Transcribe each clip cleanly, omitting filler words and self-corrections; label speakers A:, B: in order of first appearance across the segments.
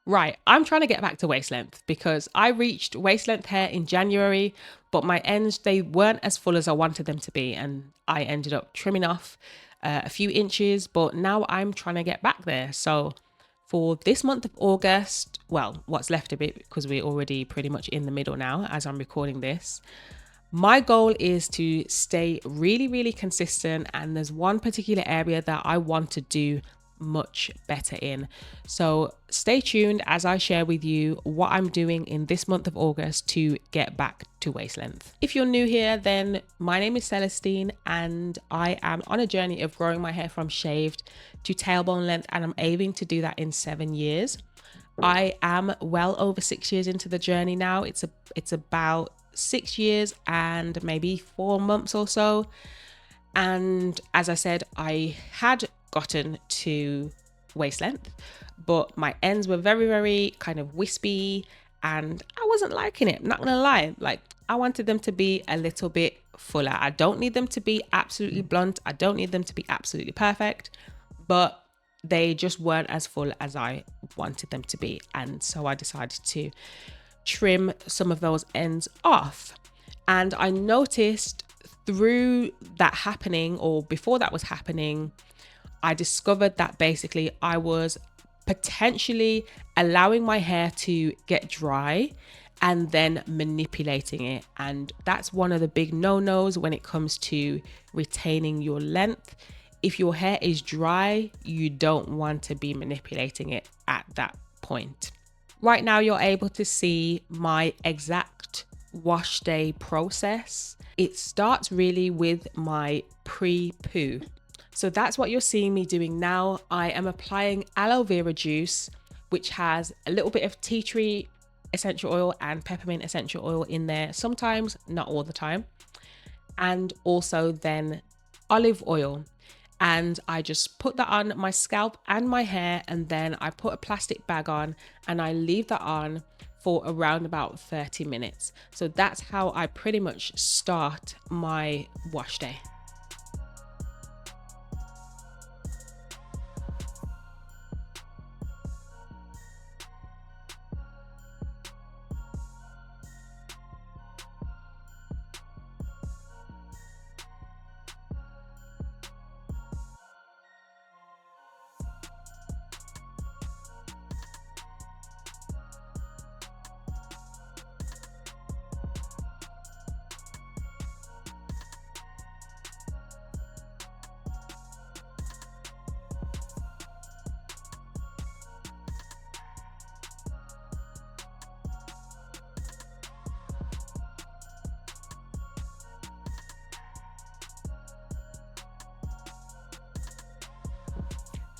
A: Right, I'm trying to get back to waist length because I reached waist length hair in January, but my ends, they weren't as full as I wanted them to be. And I ended up trimming off a few inches, but now I'm trying to get back there. So for this month of August, well, what's left of it, because we're already pretty much in the middle now as I'm recording this, my goal is to stay really, really consistent. And there's one particular area that I want to do much better in. So stay tuned as I share with you what I'm doing in this month of August to get back to waist length. If you're new here, then my name is Celestine and I am on a journey of growing my hair from shaved to tailbone length, and I'm aiming to do that in 7 years. I am well over 6 years into the journey now. It's about 6 years and maybe 4 months or so. And as I said, I had gotten to waist length, but my ends were very, very kind of wispy and I wasn't liking it. Not gonna lie. Like, I wanted them to be a little bit fuller. I don't need them to be absolutely blunt. I don't need them to be absolutely perfect, but they just weren't as full as I wanted them to be. And so I decided to trim some of those ends off. And I noticed through that happening, or before that was happening, I discovered that basically I was potentially allowing my hair to get dry and then manipulating it. And that's one of the big no-nos when it comes to retaining your length. If your hair is dry, you don't want to be manipulating it at that point. Right now, you're able to see my exact wash day process. It starts really with my pre-poo. So that's what you're seeing me doing now. I am applying aloe vera juice, which has a little bit of tea tree essential oil and peppermint essential oil in there, sometimes, not all the time. And also then olive oil. And I just put that on my scalp and my hair, and then I put a plastic bag on and I leave that on for around about 30 minutes. So that's how I pretty much start my wash day.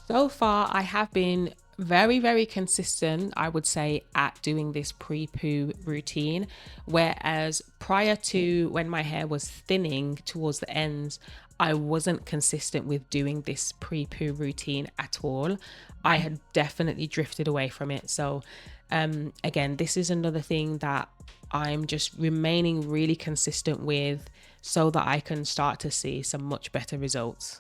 A: So far, I have been very, very consistent, I would say, at doing this pre-poo routine. Whereas prior to when my hair was thinning towards the ends, I wasn't consistent with doing this pre-poo routine at all. I had definitely drifted away from it. So again, this is another thing that I'm just remaining really consistent with so that I can start to see some much better results.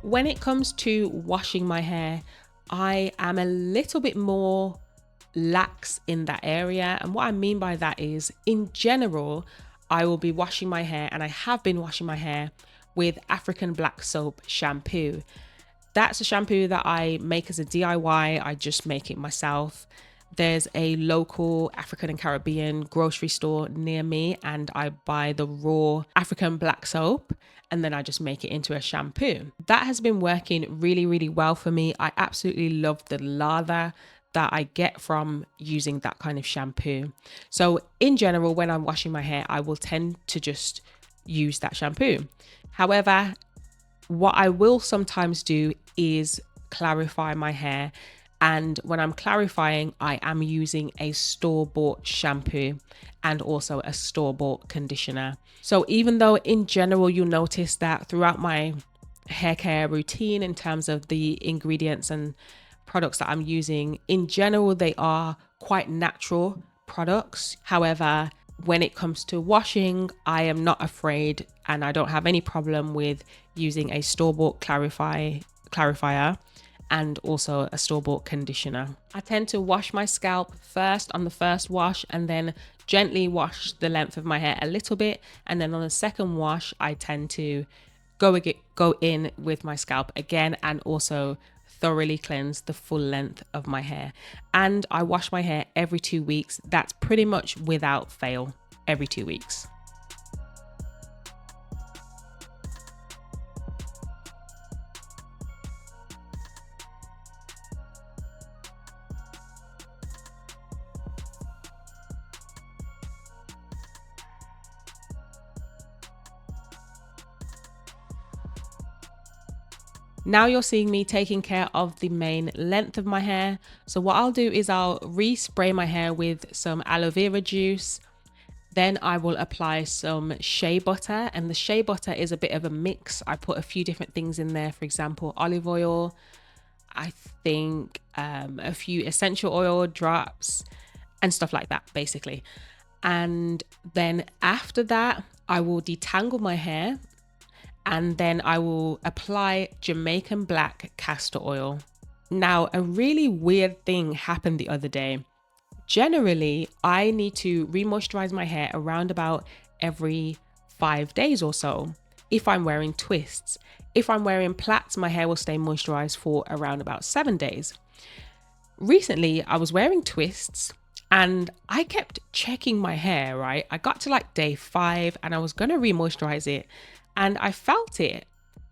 A: When it comes to washing my hair, I am a little bit more lax in that area. And what I mean by that is, in general, I will be washing my hair, and I have been washing my hair with African black soap shampoo. That's a shampoo that I make as a DIY. I just make it myself. There's a local African and Caribbean grocery store near me, and I buy the raw African black soap and then I just make it into a shampoo. That has been working really, really well for me. I absolutely love the lather that I get from using that kind of shampoo. So in general, when I'm washing my hair, I will tend to just use that shampoo. However, what I will sometimes do is clarify my hair. And when I'm clarifying, I am using a store-bought shampoo and also a store-bought conditioner. So even though in general, you'll notice that throughout my hair care routine, in terms of the ingredients and products that I'm using, in general, they are quite natural products. However, when it comes to washing, I am not afraid and I don't have any problem with using a store-bought clarifier and also a store-bought conditioner. I tend to wash my scalp first on the first wash and then gently wash the length of my hair a little bit. And then on the second wash, I tend to go in with my scalp again and also thoroughly cleanse the full length of my hair. And I wash my hair every 2 weeks. That's pretty much without fail, every 2 weeks. Now you're seeing me taking care of the main length of my hair. So what I'll do is I'll respray my hair with some aloe vera juice. Then I will apply some shea butter, and the shea butter is a bit of a mix. I put a few different things in there. For example, olive oil, I think a few essential oil drops and stuff like that, basically. And then after that, I will detangle my hair. And then I will apply Jamaican black castor oil. Now, a really weird thing happened the other day. Generally, I need to re-moisturize my hair around about every 5 days or so if I'm wearing twists. If I'm wearing plaits, my hair will stay moisturized for around about 7 days. Recently, I was wearing twists and I kept checking my hair, right? I got to like day 5 and I was going to re-moisturize it. And I felt it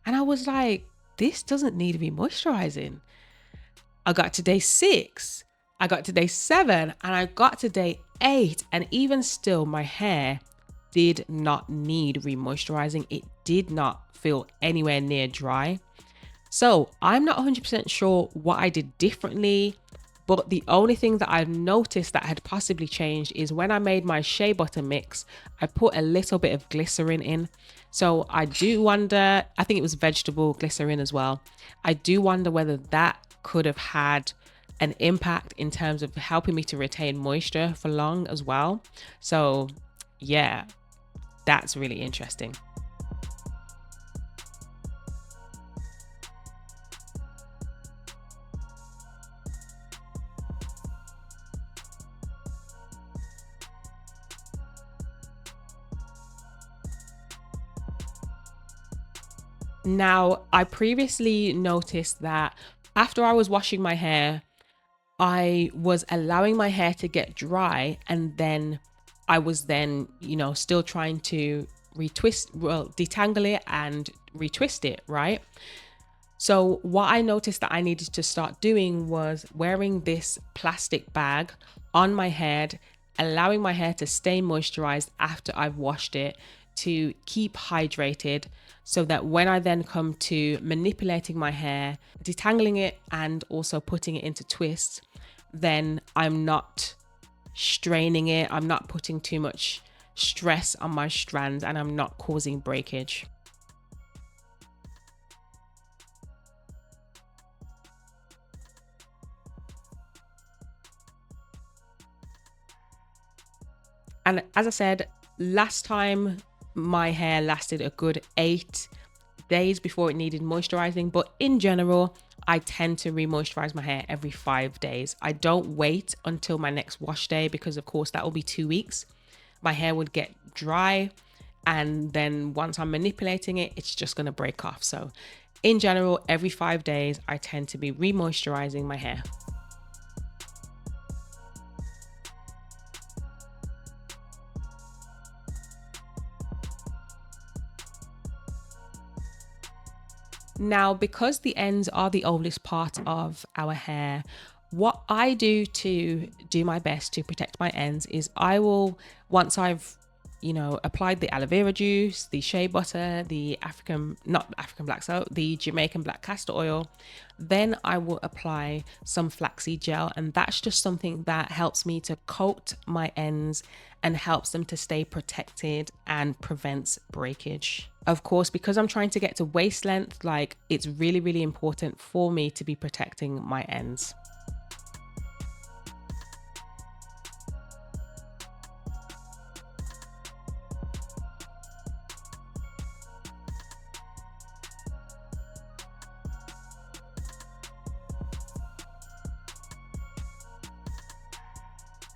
A: and I was like, this doesn't need re-moisturizing. I got to day 6, I got to day 7, and I got to day 8. And even still, my hair did not need re-moisturizing. It did not feel anywhere near dry. So I'm not 100% sure what I did differently. But the only thing that I've noticed that had possibly changed is when I made my shea butter mix, I put a little bit of glycerin in. So I do wonder, I think it was vegetable glycerin as well. I do wonder whether that could have had an impact in terms of helping me to retain moisture for long as well. So yeah, that's really interesting. Now, I previously noticed that after I was washing my hair, I was allowing my hair to get dry, and then I was then, still trying to detangle it and retwist it, right? So what I noticed that I needed to start doing was wearing this plastic bag on my head, allowing my hair to stay moisturized after I've washed it to keep hydrated, so that when I then come to manipulating my hair, detangling it and also putting it into twists, then I'm not straining it, I'm not putting too much stress on my strands, and I'm not causing breakage. And as I said, last time my hair lasted a good 8 days before it needed moisturizing. But in general, I tend to re-moisturize my hair every 5 days. I don't wait until my next wash day because, of course, that will be 2 weeks. My hair would get dry. And then once I'm manipulating it, it's just going to break off. So in general, every 5 days, I tend to be re-moisturizing my hair. Now, because the ends are the oldest part of our hair, what I do to do my best to protect my ends is I will, once I've you know, applied the aloe vera juice, the shea butter, the not African black soap, the Jamaican black castor oil, then I will apply some flaxseed gel. And that's just something that helps me to coat my ends and helps them to stay protected and prevents breakage. Of course, because I'm trying to get to waist length, like it's really, really important for me to be protecting my ends.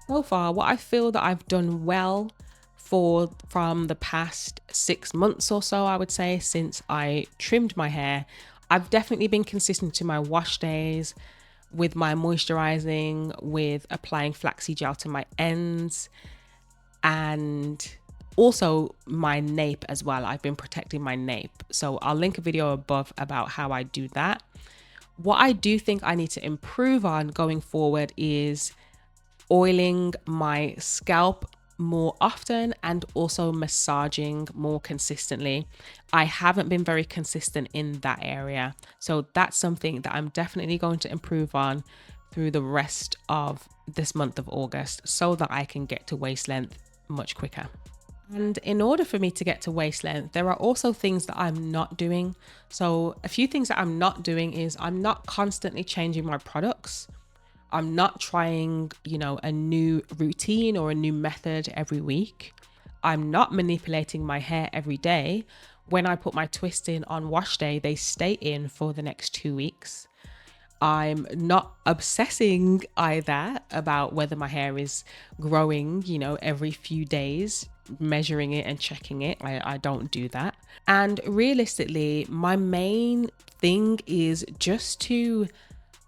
A: So far, what I feel that I've done well from the past 6 months or so, I would say, since I trimmed my hair, I've definitely been consistent to my wash days, with my moisturizing, with applying flaxseed gel to my ends, and also my nape as well. I've been protecting my nape. So I'll link a video above about how I do that. What I do think I need to improve on going forward is oiling my scalp more often and also massaging more consistently. I haven't been very consistent in that area. So that's something that I'm definitely going to improve on through the rest of this month of August so that I can get to waist length much quicker. And in order for me to get to waist length, there are also things that I'm not doing. So a few things that I'm not doing is I'm not constantly changing my products. I'm not trying, you know, a new routine or a new method every week. I'm not manipulating my hair every day. When I put my twists in on wash day, they stay in for the next 2 weeks. I'm not obsessing either about whether my hair is growing, you know, every few days, measuring it and checking it. I don't do that. And realistically, my main thing is just to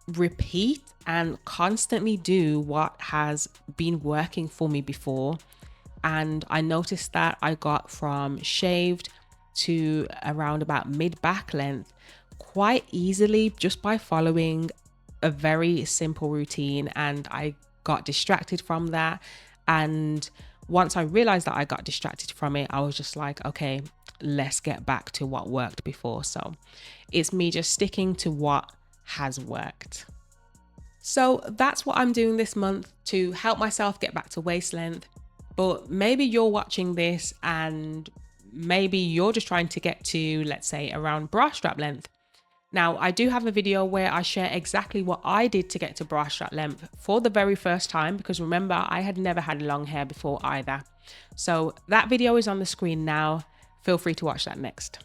A: repeat and constantly do what has been working for me before. And I noticed that I got from shaved to around about mid back length quite easily just by following a very simple routine, and I got distracted from that. And once I realized that I got distracted from it, I was just like, okay, let's get back to what worked before. So it's me just sticking to what has worked. So that's what I'm doing this month to help myself get back to waist length. But maybe you're watching this and maybe you're just trying to get to, let's say, around bra strap length. Now, I do have a video where I share exactly what I did to get to bra strap length for the very first time, because remember, I had never had long hair before either. So that video is on the screen now. Feel free to watch that next.